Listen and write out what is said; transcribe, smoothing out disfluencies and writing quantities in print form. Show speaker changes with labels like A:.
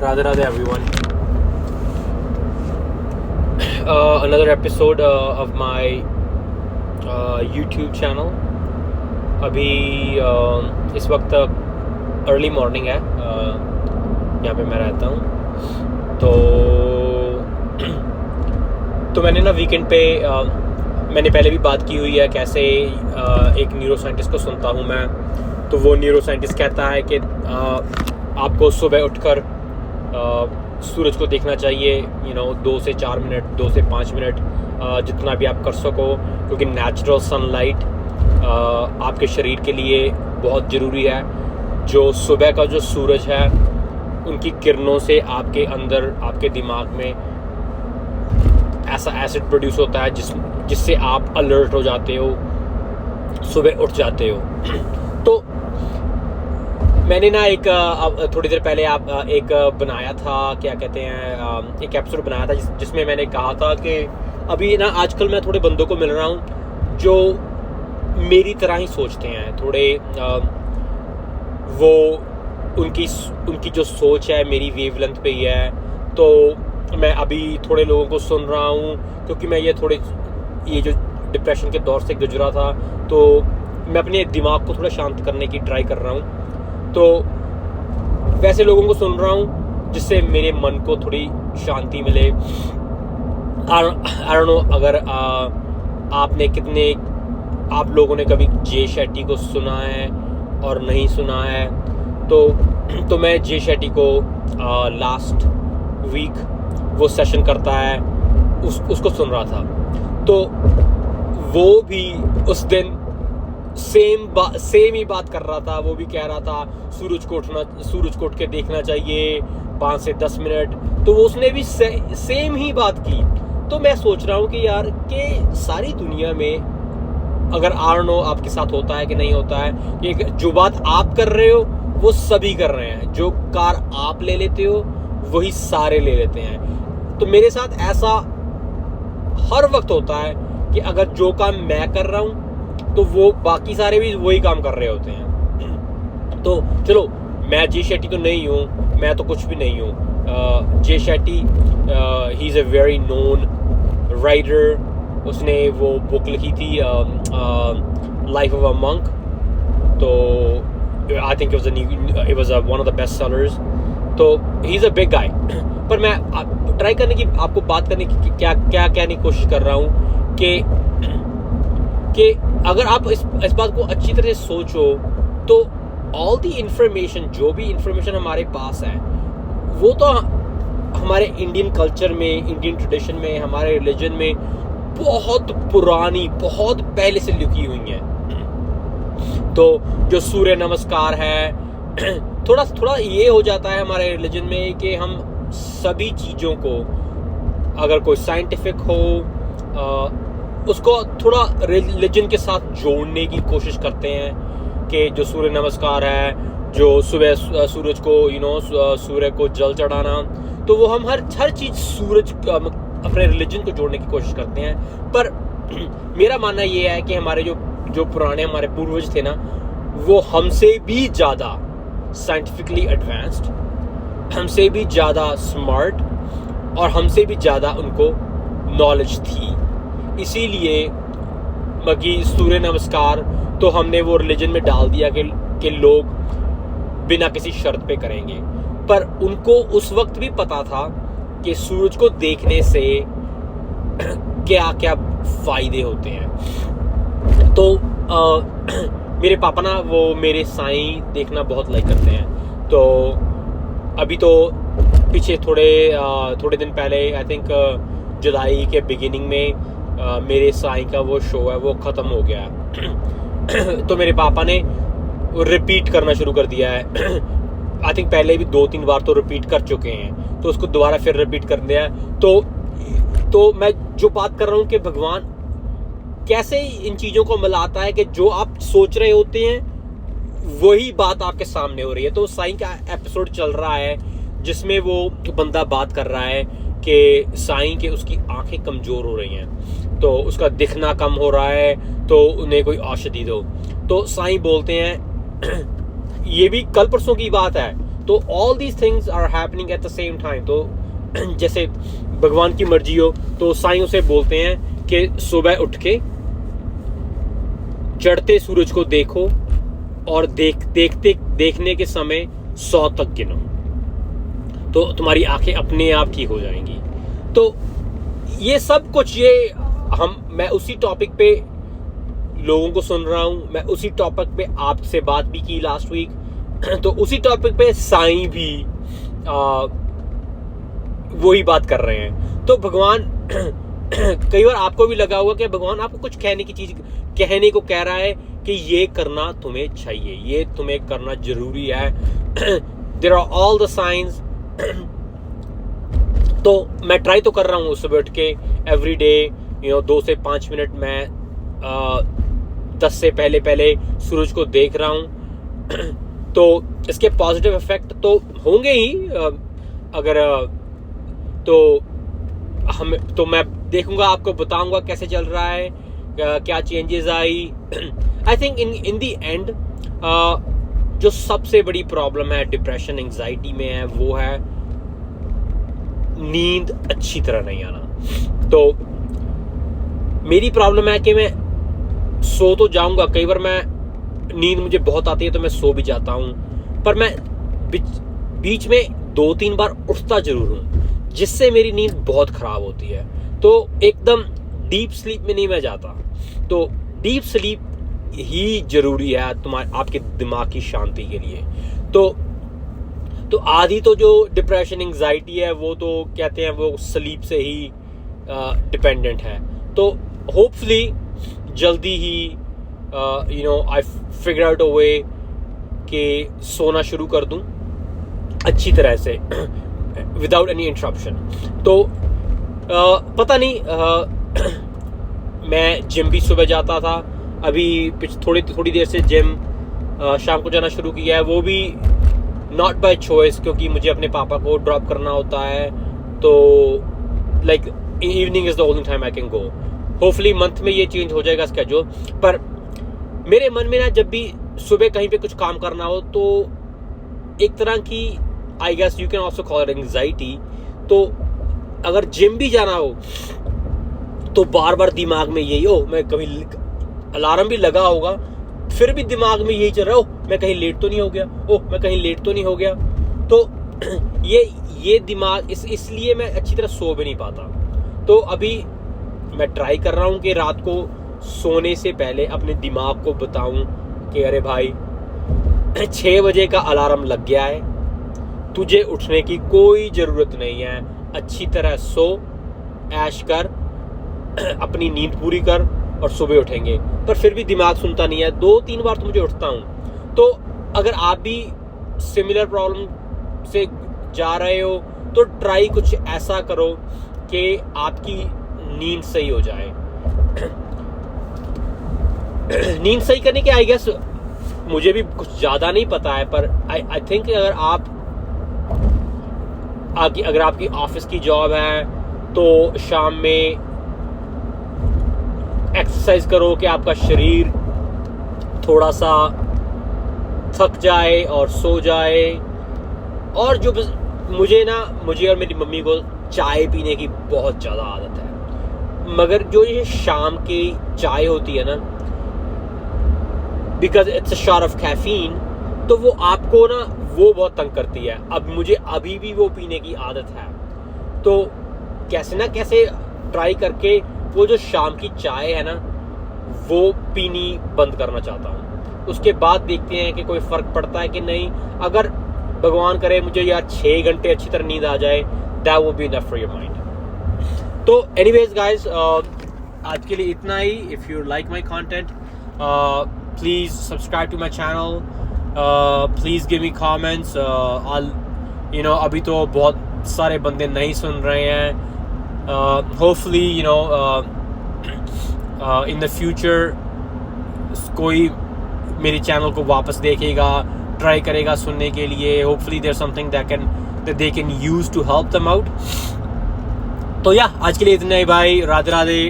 A: Radhe Radhe everyone. Another episode of my YouTube channel. अभी इस वक्त अर्ली मॉर्निंग है, यहाँ पे मैं रहता हूँ। तो मैंने ना वीकेंड पे मैंने पहले भी बात की हुई है कैसे एक न्यूरो साइंटिस्ट को सुनता हूँ मैं। तो वो न्यूरो साइंटिस्ट कहता है कि आपको सुबह उठकर सूरज को देखना चाहिए, 2 से 4 मिनट, 2 से 5 मिनट, जितना भी आप कर सको, क्योंकि नेचुरल सनलाइट आपके शरीर के लिए बहुत ज़रूरी है। जो सुबह का जो सूरज है, उनकी किरणों से आपके अंदर, आपके दिमाग में ऐसा एसिड प्रोड्यूस होता है जिससे आप अलर्ट हो जाते हो, सुबह उठ जाते हो। तो मैंने ना एक थोड़ी देर पहले एक बनाया था, क्या कहते हैं, एक एपिसोड बनाया था जिसमें मैंने कहा था कि अभी ना आजकल मैं थोड़े बंदों को मिल रहा हूँ जो मेरी तरह ही सोचते हैं। थोड़े वो उनकी जो सोच है मेरी वेवलेंथ पे ही है। तो मैं अभी थोड़े लोगों को सुन रहा हूँ, क्योंकि मैं ये जो डिप्रेशन के दौर से गुजरा था, तो मैं अपने दिमाग को थोड़ा शांत करने की ट्राई कर रहा हूँ। तो वैसे लोगों को सुन रहा हूँ जिससे मेरे मन को थोड़ी शांति मिले। आई डोंट नो अगर आप लोगों ने कभी जे शेट्टी को सुना है और नहीं सुना है। तो मैं जे शेट्टी को लास्ट वीक वो सेशन करता है, उसको सुन रहा था। तो वो भी उस दिन सेम ही बात कर रहा था। वो भी कह रहा था सूरज को उठ के देखना चाहिए 5 से 10 मिनट। तो वो उसने भी सेम ही बात की। तो मैं सोच रहा हूँ कि यार कि सारी दुनिया में अगर आपके साथ होता है कि नहीं होता है, कि जो बात आप कर रहे हो वो सभी कर रहे हैं। जो कार आप ले लेते हो वही सारे ले लेते हैं। तो मेरे साथ ऐसा हर वक्त होता है कि अगर जो काम मैं कर रहा हूँ तो वो बाकी सारे भी वही काम कर रहे होते हैं। तो चलो, मैं जे शेट्टी तो नहीं हूँ, मैं तो कुछ भी नहीं हूँ। Jay Shetty he is a very known writer. उसने वो बुक लिखी थी लाइफ ऑफ अ मंक। तो I think it was one of the best sellers. तो he is a big guy. पर मैं आपको बात करने की क्या कहने की कोशिश कर रहा हूँ कि अगर आप इस बात को अच्छी तरह से सोचो तो ऑल दी इंफॉर्मेशन, जो भी इंफॉर्मेशन हमारे पास है, वो तो हमारे इंडियन कल्चर में, इंडियन ट्रेडिशन में, हमारे रिलीजन में बहुत पुरानी, बहुत पहले से लिखी हुई है। तो जो सूर्य नमस्कार है, थोड़ा ये हो जाता है हमारे रिलीजन में कि हम सभी चीज़ों को, अगर कोई साइंटिफिक हो, उसको थोड़ा रिलीजन के साथ जोड़ने की कोशिश करते हैं। कि जो सूर्य नमस्कार है, जो सुबह सूरज को सूर्य को जल चढ़ाना, तो वो हम हर चीज़ सूरज अपने रिलीजन को जोड़ने की कोशिश करते हैं। पर मेरा मानना ये है कि हमारे जो पुराने हमारे पूर्वज थे ना, वो हमसे भी ज़्यादा साइंटिफिकली एडवांस्ड, हमसे भी ज़्यादा स्मार्ट और हमसे भी ज़्यादा उनको नॉलेज थी। इसीलिए बाकी सूर्य नमस्कार तो हमने वो रिलीजन में डाल दिया कि लोग बिना किसी शर्त पे करेंगे। पर उनको उस वक्त भी पता था कि सूरज को देखने से क्या क्या फ़ायदे होते हैं। तो मेरे पापा ना वो मेरे साईं देखना बहुत लाइक करते हैं। तो अभी तो पीछे थोड़े दिन पहले, आई थिंक जुलाई के बिगिनिंग में, मेरे साईं का वो शो है वो ख़त्म हो गया है। तो मेरे पापा ने रिपीट करना शुरू कर दिया है। आई थिंक पहले भी 2-3 बार तो रिपीट कर चुके हैं, तो उसको दोबारा फिर रिपीट कर दिया है। तो मैं जो बात कर रहा हूँ कि भगवान कैसे इन चीज़ों को मिलाता है कि जो आप सोच रहे होते हैं वही बात आपके सामने हो रही है। तो साईं का एपिसोड चल रहा है जिसमें वो बंदा बात कर रहा है कि साईं के उसकी आंखें कमज़ोर हो रही हैं, तो उसका दिखना कम हो रहा है, तो उन्हें कोई औषधि दो। तो साईं बोलते हैं ये भी कल परसों की बात है। तो all these things are happening at the same time. तो जैसे भगवान की मर्जी हो तो साईं उसे बोलते हैं कि सुबह उठ के चढ़ते सूरज को देखो और देखने के समय 100 तक गिनो, तो तुम्हारी आंखें अपने आप ठीक हो जाएंगी। तो ये सब कुछ मैं उसी टॉपिक पे लोगों को सुन रहा हूं, मैं उसी टॉपिक पे आपसे बात भी की लास्ट वीक, तो उसी टॉपिक पे साईं भी वही बात कर रहे हैं। तो भगवान कई बार आपको भी लगा होगा कि भगवान आपको कुछ कहने को कह रहा है कि ये करना तुम्हें चाहिए, ये तुम्हें करना जरूरी है। There are all the science. तो मैं ट्राई तो कर रहा हूँ सुबह उठ के एवरी डे 2 से 5 मिनट मैं 10 से पहले सूरज को देख रहा हूँ। तो इसके पॉजिटिव इफेक्ट तो होंगे ही। अगर तो मैं देखूंगा, आपको बताऊंगा कैसे चल रहा है, क्या changes I. I think in the end जो सबसे बड़ी प्रॉब्लम है डिप्रेशन एंजाइटी में है वो है नींद अच्छी तरह नहीं आना। तो मेरी प्रॉब्लम है कि मैं सो तो जाऊंगा, कई बार मैं नींद मुझे बहुत आती है तो मैं सो भी जाता हूं, पर मैं बीच में 2-3 बार उठता जरूर हूं, जिससे मेरी नींद बहुत खराब होती है। तो एकदम डीप स्लीप में नहीं मैं जाता। तो डीप स्लीप ही जरूरी है आपके दिमाग की शांति के लिए। तो आधी तो जो डिप्रेशन एंजाइटी है वो तो कहते हैं वो स्लीप से ही डिपेंडेंट है। तो होपफुली जल्दी ही आई फिगर आउट अ वे कि सोना शुरू कर दूं अच्छी तरह से विदाउट एनी इंटरप्शन। तो पता नहीं, मैं जिम भी सुबह जाता था, अभी थोड़ी देर से जिम शाम को जाना शुरू किया है, वो भी नॉट बाय चॉइस, क्योंकि मुझे अपने पापा को ड्रॉप करना होता है। तो like evening is the only time I can go. Hopefully month में ये चेंज हो जाएगा स्केड्यूल। पर मेरे मन में ना जब भी सुबह कहीं पे कुछ काम करना हो तो एक तरह की I guess you can also call it anxiety. तो अगर जिम भी जाना हो तो बार बार दिमाग में यही मैं कभी अलार्म भी लगा होगा फिर भी दिमाग में यही चल रहा है मैं कहीं लेट तो नहीं हो गया, मैं कहीं लेट तो नहीं हो गया। तो ये दिमाग इसलिए मैं अच्छी तरह सो भी नहीं पाता। तो अभी मैं ट्राई कर रहा हूँ कि रात को सोने से पहले अपने दिमाग को बताऊं कि अरे भाई 6 बजे का अलार्म लग गया है, तुझे उठने की कोई जरूरत नहीं है, अच्छी तरह सो, ऐश कर, अपनी नींद पूरी कर और सुबह उठेंगे। पर फिर भी दिमाग सुनता नहीं है, 2-3 बार तो मुझे उठता हूँ। तो अगर आप भी सिमिलर प्रॉब्लम से जा रहे हो तो ट्राई कुछ ऐसा करो कि आपकी नींद सही हो जाए। नींद सही करने के आई गेस मुझे भी कुछ ज्यादा नहीं पता है, पर आई थिंक अगर आपकी ऑफिस की जॉब है तो शाम में एक्सरसाइज करो कि आपका शरीर थोड़ा सा थक जाए और सो जाए। और जो मुझे और मेरी मम्मी को चाय पीने की बहुत ज़्यादा आदत है, मगर जो ये शाम की चाय होती है ना, because it's a shot of caffeine, तो वो आपको वो बहुत तंग करती है। अब मुझे अभी भी वो पीने की आदत है, तो कैसे ना कैसे ट्राई करके वो जो शाम की चाय है ना वो पीनी बंद करना चाहता हूँ। उसके बाद देखते हैं कि कोई फ़र्क पड़ता है कि नहीं। अगर भगवान करे मुझे यार 6 घंटे अच्छी तरह नींद आ जाए, that will be enough for your mind. तो एनीवेज गाइस, आज के लिए इतना ही। If you like my content please subscribe to my channel, please give me comments. अभी तो बहुत सारे बंदे नहीं सुन रहे हैं। Hopefully in the future कोई मेरे चैनल को वापस देखेगा, ट्राई करेगा सुनने के लिए। Hopefully there's something that they can use to help them out. तो आज के लिए इतना ही भाई। राधे राधे।